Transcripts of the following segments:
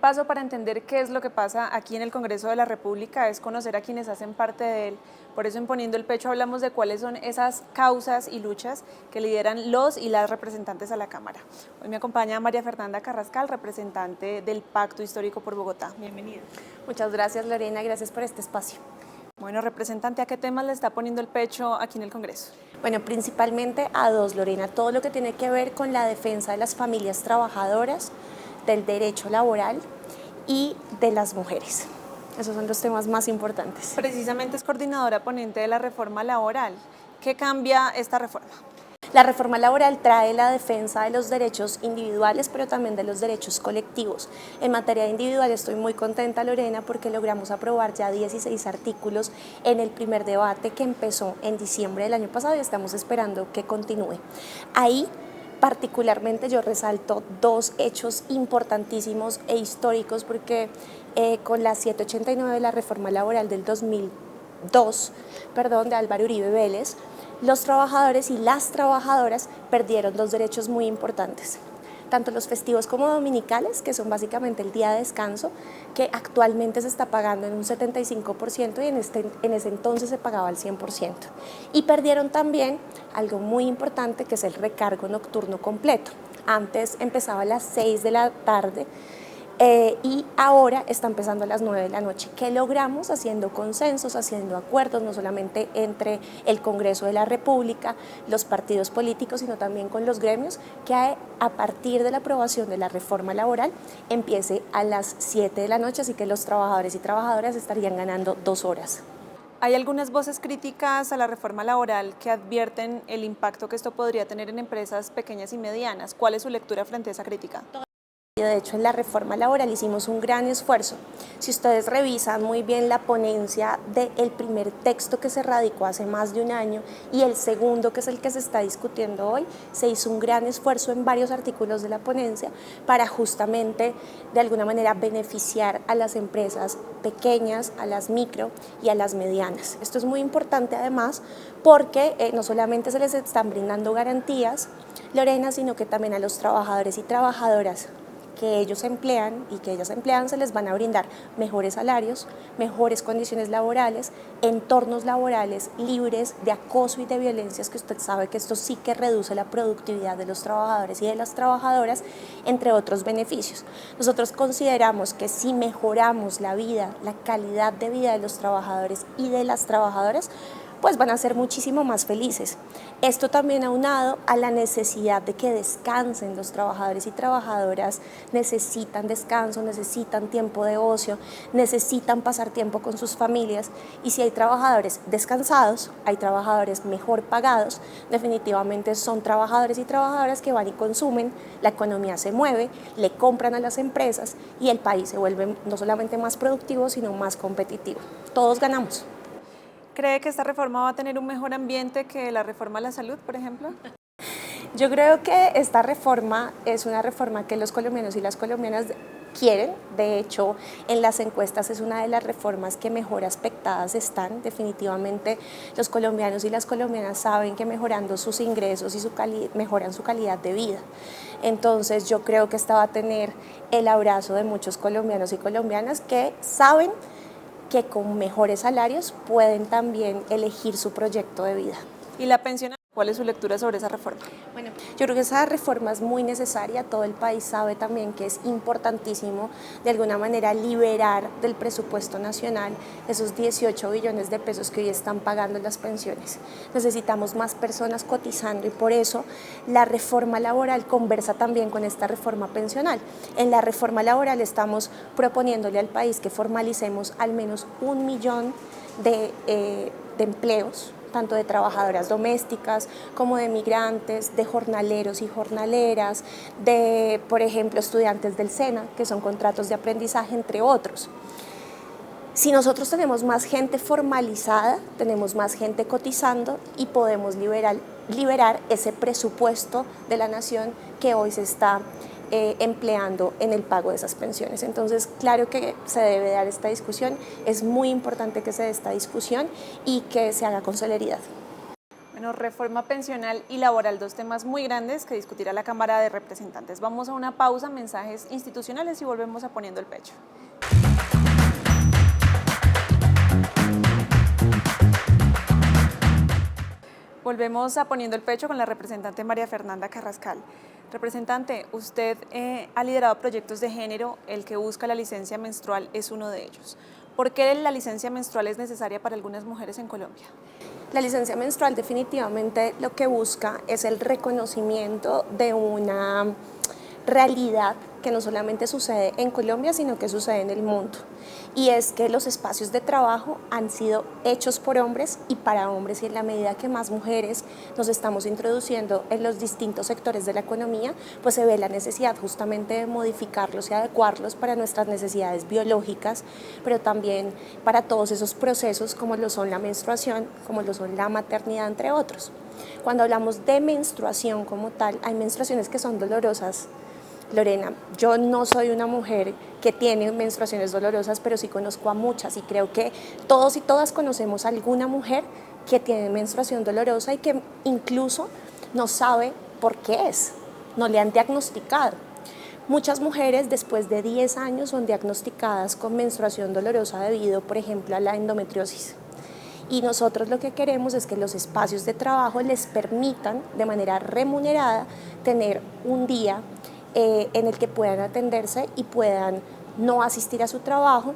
paso para entender qué es lo que pasa aquí en el Congreso de la República es conocer a quienes hacen parte de él. Por eso en Poniendo el Pecho hablamos de cuáles son esas causas y luchas que lideran los y las representantes a la Cámara. Hoy me acompaña María Fernanda Carrascal, representante del Pacto Histórico por Bogotá. Bienvenida. Muchas gracias, Lorena, gracias por este espacio. Bueno, representante, ¿a qué temas le está poniendo el pecho aquí en el Congreso? Bueno, principalmente a dos, Lorena, todo lo que tiene que ver con la defensa de las familias trabajadoras, del derecho laboral y de las mujeres. Esos son los temas más importantes. Precisamente es coordinadora ponente de la reforma laboral. ¿Qué cambia esta reforma? La reforma laboral trae la defensa de los derechos individuales, pero también de los derechos colectivos. En materia individual estoy muy contenta, Lorena, porque logramos aprobar ya 16 artículos en el primer debate que empezó en diciembre del año pasado y estamos esperando que continúe. Ahí, particularmente, yo resalto dos hechos importantísimos e históricos porque con la 789 de la reforma laboral del 2002, de Álvaro Uribe Vélez, los trabajadores y las trabajadoras perdieron dos derechos muy importantes, tanto los festivos como dominicales, que son básicamente el día de descanso, que actualmente se está pagando en un 75% y en ese entonces se pagaba al 100%. Y perdieron también algo muy importante, que es el recargo nocturno completo. Antes empezaba a las 6 de la tarde, y ahora está empezando a las 9 de la noche. ¿Qué logramos? Haciendo consensos, haciendo acuerdos, no solamente entre el Congreso de la República, los partidos políticos, sino también con los gremios, que a partir de la aprobación de la reforma laboral empiece a las 7 de la noche, así que los trabajadores y trabajadoras estarían ganando 2 horas. Hay algunas voces críticas a la reforma laboral que advierten el impacto que esto podría tener en empresas pequeñas y medianas. ¿Cuál es su lectura frente a esa crítica? De hecho, en la reforma laboral hicimos un gran esfuerzo. Si ustedes revisan muy bien la ponencia del primer texto que se radicó hace más de un año y el segundo, que es el que se está discutiendo hoy, se hizo un gran esfuerzo en varios artículos de la ponencia para justamente, de alguna manera, beneficiar a las empresas pequeñas, a las micro y a las medianas. Esto es muy importante además porque no solamente se les están brindando garantías, Lorena, sino que también a los trabajadores y trabajadoras que ellos emplean y que ellas emplean se les van a brindar mejores salarios, mejores condiciones laborales, entornos laborales libres de acoso y de violencias, que usted sabe que esto sí que reduce la productividad de los trabajadores y de las trabajadoras, entre otros beneficios. Nosotros consideramos que si mejoramos la vida, la calidad de vida de los trabajadores y de las trabajadoras, pues van a ser muchísimo más felices. Esto también aunado a la necesidad de que descansen. Los trabajadores y trabajadoras necesitan descanso, necesitan tiempo de ocio, necesitan pasar tiempo con sus familias, y si hay trabajadores descansados, hay trabajadores mejor pagados, definitivamente son trabajadores y trabajadoras que van y consumen, la economía se mueve, le compran a las empresas y el país se vuelve no solamente más productivo, sino más competitivo. Todos ganamos. ¿Cree que esta reforma va a tener un mejor ambiente que la reforma a la salud, por ejemplo? Yo creo que esta reforma es una reforma que los colombianos y las colombianas quieren. De hecho, en las encuestas es una de las reformas que mejor aspectadas están. Definitivamente los colombianos y las colombianas saben que mejorando sus ingresos y mejoran su calidad de vida. Entonces yo creo que esta va a tener el abrazo de muchos colombianos y colombianas que saben que con mejores salarios pueden también elegir su proyecto de vida. ¿Y la pensión? ¿Cuál es su lectura sobre esa reforma? Bueno, yo creo que esa reforma es muy necesaria. Todo el país sabe también que es importantísimo de alguna manera liberar del presupuesto nacional esos 18 billones de pesos que hoy están pagando las pensiones. Necesitamos más personas cotizando y por eso la reforma laboral conversa también con esta reforma pensional. En la reforma laboral estamos proponiéndole al país que formalicemos al menos 1 millón de empleos, tanto de trabajadoras domésticas como de migrantes, de jornaleros y jornaleras, de, por ejemplo, estudiantes del SENA, que son contratos de aprendizaje, entre otros. Si nosotros tenemos más gente formalizada, tenemos más gente cotizando y podemos liberar ese presupuesto de la nación que hoy se está empleando en el pago de esas pensiones. Entonces, claro que se debe dar esta discusión, es muy importante que se dé esta discusión y que se haga con celeridad. Bueno, reforma pensional y laboral, dos temas muy grandes que discutirá la Cámara de Representantes. Vamos a una pausa, mensajes institucionales y volvemos a Poniendo el Pecho. Volvemos a Poniendo el Pecho con la representante María Fernanda Carrascal. Representante, usted ha liderado proyectos de género, el que busca la licencia menstrual es uno de ellos. ¿Por qué la licencia menstrual es necesaria para algunas mujeres en Colombia? La licencia menstrual definitivamente lo que busca es el reconocimiento de una realidad que no solamente sucede en Colombia, sino que sucede en el mundo. Y es que los espacios de trabajo han sido hechos por hombres y para hombres, y en la medida que más mujeres nos estamos introduciendo en los distintos sectores de la economía, pues se ve la necesidad justamente de modificarlos y adecuarlos para nuestras necesidades biológicas, pero también para todos esos procesos como lo son la menstruación, como lo son la maternidad, entre otros. Cuando hablamos de menstruación como tal, hay menstruaciones que son dolorosas. Lorena, yo no soy una mujer que tiene menstruaciones dolorosas, pero sí conozco a muchas y creo que todos y todas conocemos a alguna mujer que tiene menstruación dolorosa y que incluso no sabe por qué es, no le han diagnosticado. Muchas mujeres después de 10 años son diagnosticadas con menstruación dolorosa debido, por ejemplo, a la endometriosis. Y nosotros lo que queremos es que los espacios de trabajo les permitan de manera remunerada tener un día en el que puedan atenderse y puedan no asistir a su trabajo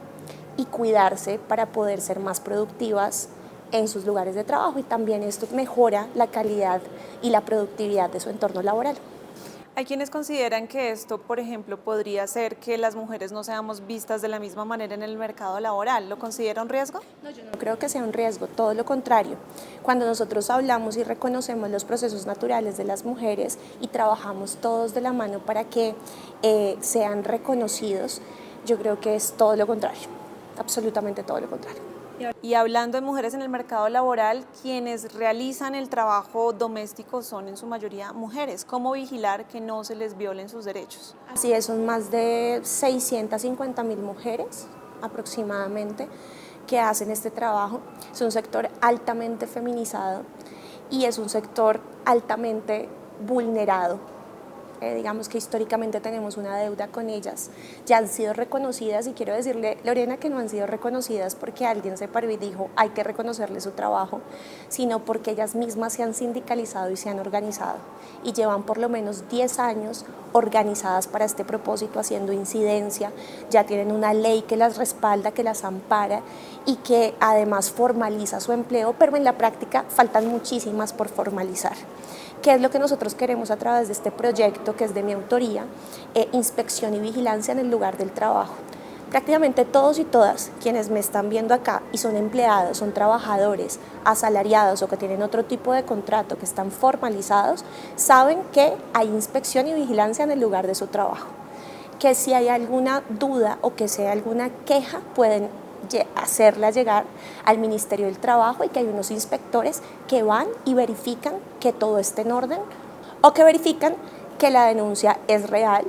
y cuidarse para poder ser más productivas en sus lugares de trabajo, y también esto mejora la calidad y la productividad de su entorno laboral. Hay quienes consideran que esto, por ejemplo, podría hacer que las mujeres no seamos vistas de la misma manera en el mercado laboral. ¿Lo considera un riesgo? No, yo no creo que sea un riesgo, todo lo contrario. Cuando nosotros hablamos y reconocemos los procesos naturales de las mujeres y trabajamos todos de la mano para que sean reconocidos, yo creo que es todo lo contrario, absolutamente todo lo contrario. Y hablando de mujeres en el mercado laboral, quienes realizan el trabajo doméstico son en su mayoría mujeres. ¿Cómo vigilar que no se les violen sus derechos? Así es, son más de 650.000 mujeres aproximadamente que hacen este trabajo. Es un sector altamente feminizado y es un sector altamente vulnerado. Digamos que históricamente tenemos una deuda con ellas, ya han sido reconocidas, y quiero decirle, Lorena, que no han sido reconocidas porque alguien se paró y dijo hay que reconocerle su trabajo, sino porque ellas mismas se han sindicalizado y se han organizado y llevan por lo menos 10 años organizadas para este propósito, haciendo incidencia, ya tienen una ley que las respalda, que las ampara y que además formaliza su empleo, pero en la práctica faltan muchísimas por formalizar. ¿Qué es lo que nosotros queremos a través de este proyecto, que es de mi autoría? Inspección y vigilancia en el lugar del trabajo. Prácticamente todos y todas quienes me están viendo acá y son empleados, son trabajadores, asalariados o que tienen otro tipo de contrato, que están formalizados, saben que hay inspección y vigilancia en el lugar de su trabajo. Que si hay alguna duda o que si hay alguna queja, pueden hacerla llegar al Ministerio del Trabajo, y que hay unos inspectores que van y verifican que todo esté en orden, o que verifican que la denuncia es real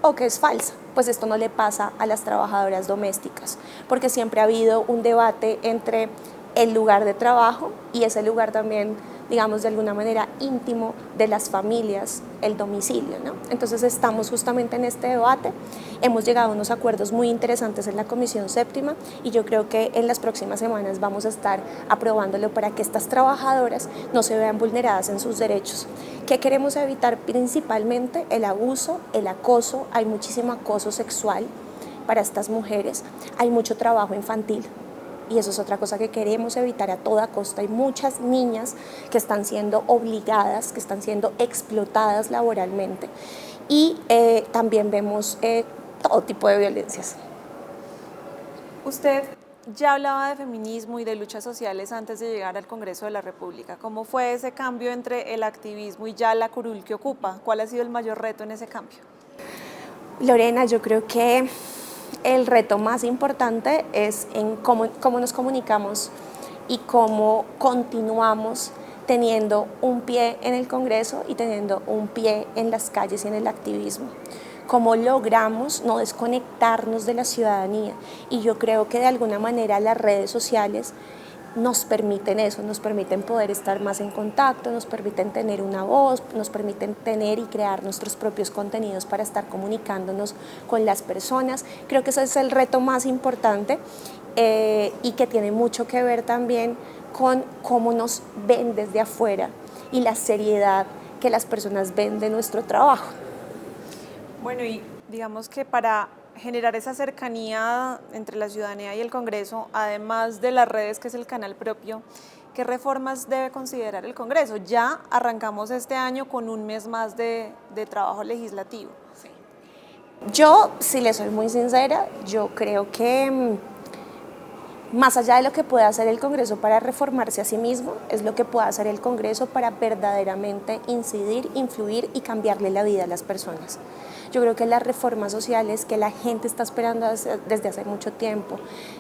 o que es falsa. Pues esto no le pasa a las trabajadoras domésticas, porque siempre ha habido un debate entre el lugar de trabajo y ese lugar también, digamos, de alguna manera íntimo de las familias, el domicilio, ¿no? Entonces estamos justamente en este debate, hemos llegado a unos acuerdos muy interesantes en la Comisión Séptima y yo creo que en las próximas semanas vamos a estar aprobándolo para que estas trabajadoras no se vean vulneradas en sus derechos. ¿Qué queremos evitar? Principalmente el abuso, el acoso, hay muchísimo acoso sexual para estas mujeres, hay mucho trabajo infantil. Y eso es otra cosa que queremos evitar a toda costa. Hay muchas niñas que están siendo obligadas, que están siendo explotadas laboralmente, y también vemos todo tipo de violencias. Usted ya hablaba de feminismo y de luchas sociales antes de llegar al Congreso de la República. ¿Cómo fue ese cambio entre el activismo y ya la curul que ocupa? ¿Cuál ha sido el mayor reto en ese cambio? Lorena, yo creo que el reto más importante es en cómo nos comunicamos y cómo continuamos teniendo un pie en el Congreso y teniendo un pie en las calles y en el activismo. Cómo logramos no desconectarnos de la ciudadanía. Y yo creo que de alguna manera las redes sociales nos permiten eso, nos permiten poder estar más en contacto, nos permiten tener una voz, nos permiten tener y crear nuestros propios contenidos para estar comunicándonos con las personas. Creo que ese es el reto más importante y que tiene mucho que ver también con cómo nos ven desde afuera y la seriedad que las personas ven de nuestro trabajo. Bueno, y digamos que para generar esa cercanía entre la ciudadanía y el Congreso, además de las redes, que es el canal propio, ¿qué reformas debe considerar el Congreso? Ya arrancamos este año con un mes más de trabajo legislativo. Sí. Yo, si le soy muy sincera, yo creo que más allá de lo que puede hacer el Congreso para reformarse a sí mismo, es lo que puede hacer el Congreso para verdaderamente incidir, influir y cambiarle la vida a las personas. Yo creo que las reformas sociales que la gente está esperando desde hace mucho tiempo,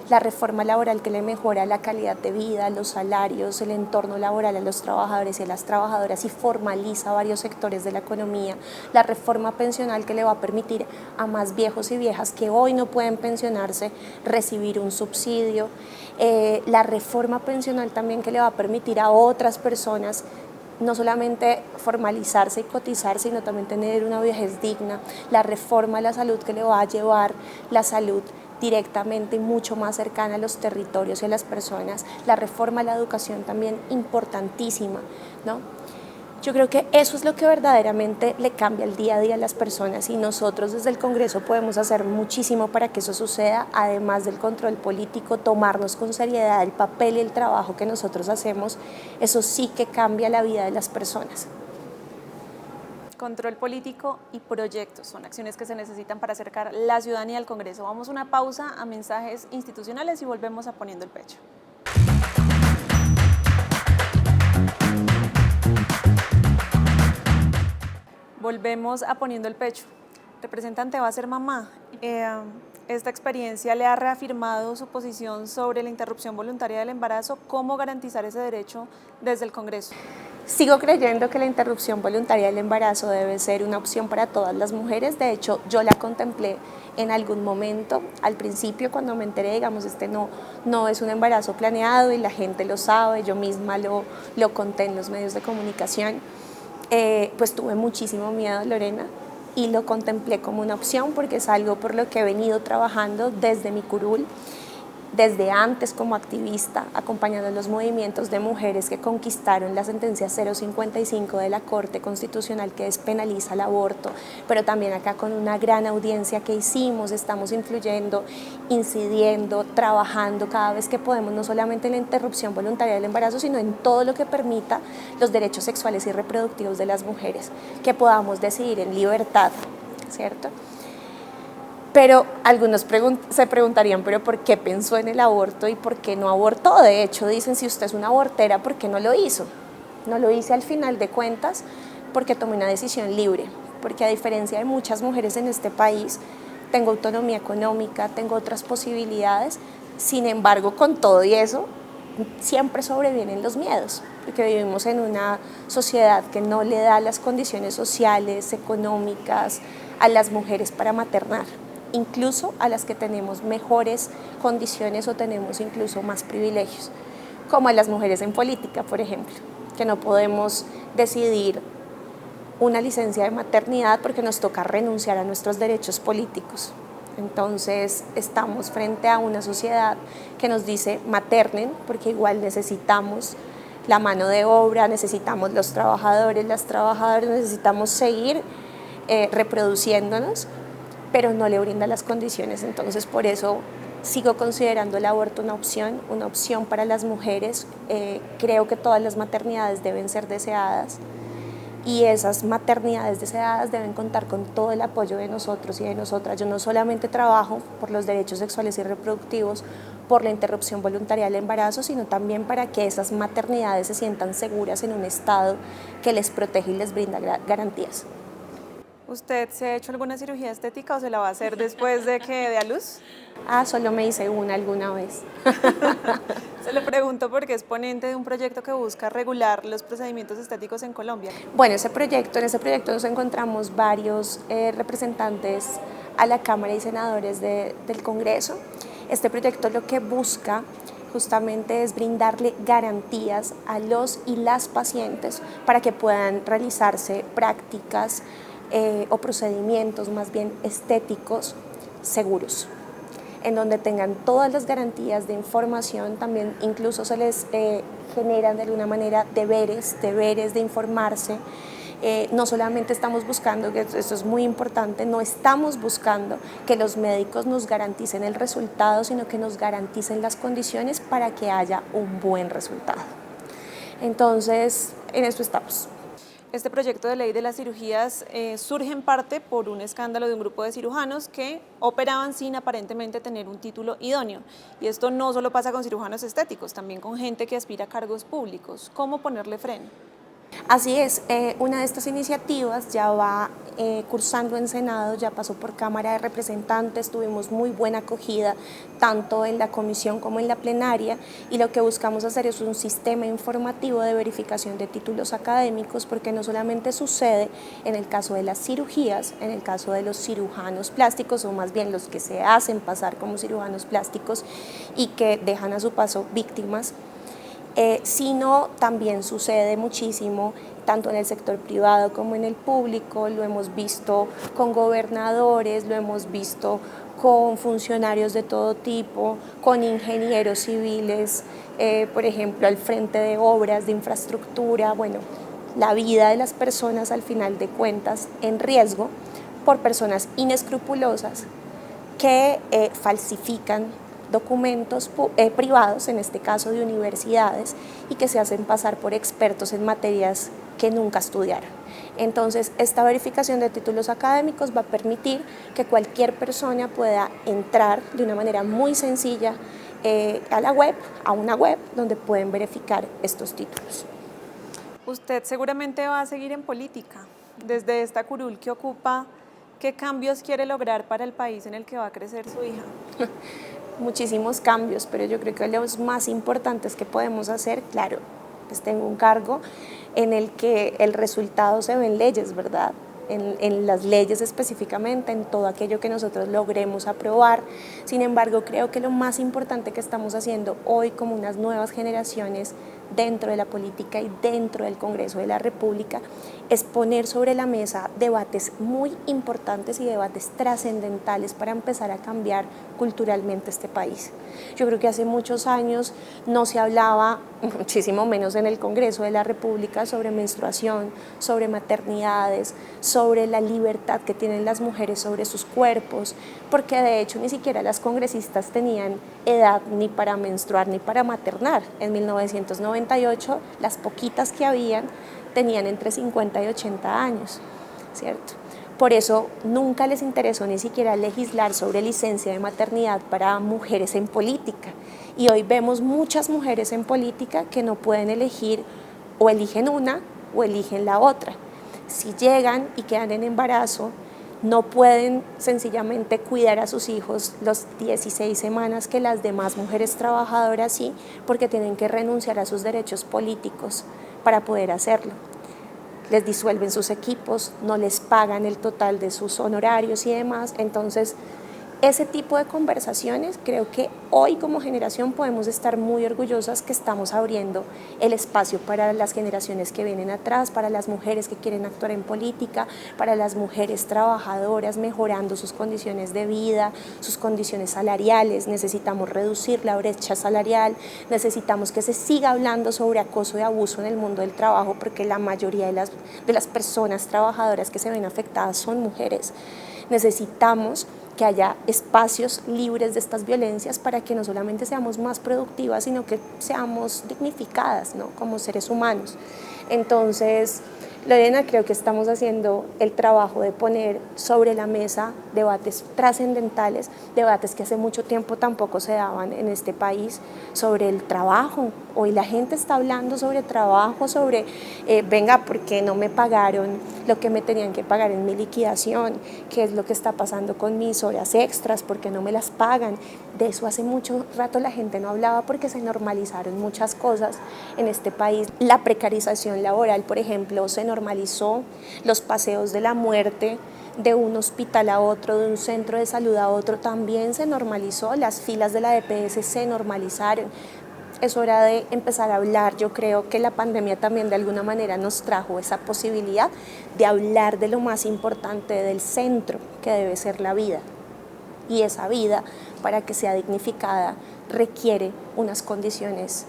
la reforma laboral que le mejora la calidad de vida, los salarios, el entorno laboral a los trabajadores y a las trabajadoras y formaliza varios sectores de la economía, la reforma pensional que le va a permitir a más viejos y viejas que hoy no pueden pensionarse recibir un subsidio, la reforma pensional también que le va a permitir a otras personas no solamente formalizarse y cotizar, sino también tener una vejez digna, la reforma a la salud que le va a llevar la salud directamente y mucho más cercana a los territorios y a las personas, la reforma a la educación también importantísima, ¿no? Yo creo que eso es lo que verdaderamente le cambia el día a día a las personas y nosotros desde el Congreso podemos hacer muchísimo para que eso suceda, además del control político, tomarnos con seriedad el papel y el trabajo que nosotros hacemos, eso sí que cambia la vida de las personas. Control político y proyectos son acciones que se necesitan para acercar la ciudadanía al Congreso. Vamos a una pausa a mensajes institucionales y volvemos a Poniendo el Pecho. Volvemos a Poniendo el Pecho. Representante, va a ser mamá. Esta experiencia le ha reafirmado su posición sobre la interrupción voluntaria del embarazo. ¿Cómo garantizar ese derecho desde el Congreso? Sigo creyendo que la interrupción voluntaria del embarazo debe ser una opción para todas las mujeres. De hecho, yo la contemplé en algún momento. Al principio, cuando me enteré, digamos, no es un embarazo planeado y la gente lo sabe, yo misma lo conté en los medios de comunicación. Pues tuve muchísimo miedo, Lorena, y lo contemplé como una opción porque es algo por lo que he venido trabajando desde mi curul, desde antes como activista, acompañando los movimientos de mujeres que conquistaron la sentencia 055 de la Corte Constitucional que despenaliza el aborto, pero también acá con una gran audiencia que hicimos, estamos influyendo, incidiendo, trabajando cada vez que podemos, no solamente en la interrupción voluntaria del embarazo, sino en todo lo que permita los derechos sexuales y reproductivos de las mujeres, que podamos decidir en libertad, ¿cierto? Pero algunos se preguntarían, ¿pero por qué pensó en el aborto y por qué no abortó? De hecho, dicen, si usted es una abortera, ¿por qué no lo hizo? No lo hice al final de cuentas porque tomé una decisión libre, porque a diferencia de muchas mujeres en este país, tengo autonomía económica, tengo otras posibilidades, sin embargo, con todo y eso, siempre sobrevienen los miedos, porque vivimos en una sociedad que no le da las condiciones sociales, económicas a las mujeres para maternar, incluso a las que tenemos mejores condiciones o tenemos incluso más privilegios, como a las mujeres en política, por ejemplo, que no podemos decidir una licencia de maternidad porque nos toca renunciar a nuestros derechos políticos. Entonces estamos frente a una sociedad que nos dice maternen, porque igual necesitamos la mano de obra, necesitamos los trabajadores, las trabajadoras, necesitamos seguir reproduciéndonos, pero no le brinda las condiciones. Entonces por eso sigo considerando el aborto una opción para las mujeres. Creo que todas las maternidades deben ser deseadas y esas maternidades deseadas deben contar con todo el apoyo de nosotros y de nosotras. Yo no solamente trabajo por los derechos sexuales y reproductivos, por la interrupción voluntaria del embarazo, sino también para que esas maternidades se sientan seguras en un Estado que les protege y les brinda garantías. ¿Usted se ha hecho alguna cirugía estética o se la va a hacer después de que dé a luz? Solo me hice una alguna vez. Se lo pregunto porque es ponente de un proyecto que busca regular los procedimientos estéticos en Colombia. Bueno, en ese proyecto nos encontramos varios representantes a la Cámara y senadores del Congreso. Este proyecto lo que busca justamente es brindarle garantías a los y las pacientes para que puedan realizarse prácticas o procedimientos más bien estéticos seguros, en donde tengan todas las garantías de información. También incluso se les generan de alguna manera deberes de informarse. No solamente estamos buscando, que esto es muy importante, no estamos buscando que los médicos nos garanticen el resultado, sino que nos garanticen las condiciones para que haya un buen resultado. Entonces, en esto estamos. Este proyecto de ley de las cirugías surge en parte por un escándalo de un grupo de cirujanos que operaban sin aparentemente tener un título idóneo. Y esto no solo pasa con cirujanos estéticos, también con gente que aspira a cargos públicos. ¿Cómo ponerle freno? Así es, una de estas iniciativas ya va cursando en Senado, ya pasó por Cámara de Representantes, tuvimos muy buena acogida tanto en la comisión como en la plenaria, y lo que buscamos hacer es un sistema informativo de verificación de títulos académicos, porque no solamente sucede en el caso de las cirugías, en el caso de los cirujanos plásticos, o más bien los que se hacen pasar como cirujanos plásticos y que dejan a su paso víctimas, sino también sucede muchísimo tanto en el sector privado como en el público. Lo hemos visto con gobernadores, lo hemos visto con funcionarios de todo tipo, con ingenieros civiles, por ejemplo, al frente de obras de infraestructura. Bueno, la vida de las personas al final de cuentas en riesgo por personas inescrupulosas que falsifican documentos privados, en este caso de universidades, y que se hacen pasar por expertos en materias que nunca estudiaron. Entonces, esta verificación de títulos académicos va a permitir que cualquier persona pueda entrar de una manera muy sencilla a la web, a una web donde pueden verificar estos títulos. Usted seguramente va a seguir en política. Desde esta curul que ocupa, ¿qué cambios quiere lograr para el país en el que va a crecer su hija? Muchísimos cambios, pero yo creo que los más importantes que podemos hacer, claro, pues tengo un cargo en el que el resultado se ve en leyes, ¿verdad? En las leyes específicamente, en todo aquello que nosotros logremos aprobar. Sin embargo, creo que lo más importante que estamos haciendo hoy como unas nuevas generaciones dentro de la política y dentro del Congreso de la República es poner sobre la mesa debates muy importantes y debates trascendentales para empezar a cambiar culturalmente este país. Yo creo que hace muchos años no se hablaba, muchísimo menos en el Congreso de la República, sobre menstruación, sobre maternidades, sobre la libertad que tienen las mujeres sobre sus cuerpos, porque de hecho ni siquiera las congresistas tenían edad ni para menstruar ni para maternar. En 1998 las poquitas que habían tenían entre 50 y 80 años, ¿cierto? Por eso nunca les interesó ni siquiera legislar sobre licencia de maternidad para mujeres en política. Y hoy vemos muchas mujeres en política que no pueden elegir, o eligen una o eligen la otra. Si llegan y quedan en embarazo, no pueden sencillamente cuidar a sus hijos los 16 semanas que las demás mujeres trabajadoras sí, porque tienen que renunciar a sus derechos políticos para poder hacerlo. Les disuelven sus equipos, no les pagan el total de sus honorarios y demás. Entonces, ese tipo de conversaciones, creo que hoy como generación podemos estar muy orgullosas que estamos abriendo el espacio para las generaciones que vienen atrás, para las mujeres que quieren actuar en política, para las mujeres trabajadoras, mejorando sus condiciones de vida, sus condiciones salariales. Necesitamos reducir la brecha salarial, necesitamos que se siga hablando sobre acoso y abuso en el mundo del trabajo, porque la mayoría de las personas trabajadoras que se ven afectadas son mujeres. Necesitamos que haya espacios libres de estas violencias para que no solamente seamos más productivas, sino que seamos dignificadas, ¿no?, como seres humanos. Entonces, Lorena, creo que estamos haciendo el trabajo de poner sobre la mesa debates trascendentales, debates que hace mucho tiempo tampoco se daban en este país, sobre el trabajo. Hoy la gente está hablando sobre trabajo, sobre, venga, ¿por qué no me pagaron lo que me tenían que pagar en mi liquidación? ¿Qué es lo que está pasando con mis horas extras? ¿Por qué no me las pagan? De eso hace mucho rato la gente no hablaba, porque se normalizaron muchas cosas en este país. La precarización laboral, por ejemplo, se normalizó, los paseos de la muerte de un hospital a otro, de un centro de salud a otro, también se normalizó, las filas de la EPS se normalizaron. Es hora de empezar a hablar. Yo creo que la pandemia también de alguna manera nos trajo esa posibilidad de hablar de lo más importante, del centro que debe ser la vida. Y esa vida, para que sea dignificada, requiere unas condiciones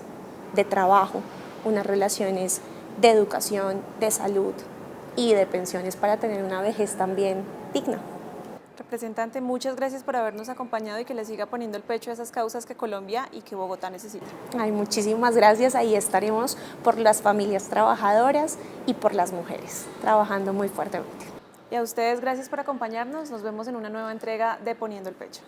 de trabajo, unas relaciones de educación, de salud y de pensiones para tener una vejez también digna. Representante, muchas gracias por habernos acompañado y que le siga poniendo el pecho a esas causas que Colombia y que Bogotá necesita. Ay, muchísimas gracias. Ahí estaremos por las familias trabajadoras y por las mujeres, trabajando muy fuertemente. Y a ustedes, gracias por acompañarnos. Nos vemos en una nueva entrega de Poniendo el Pecho.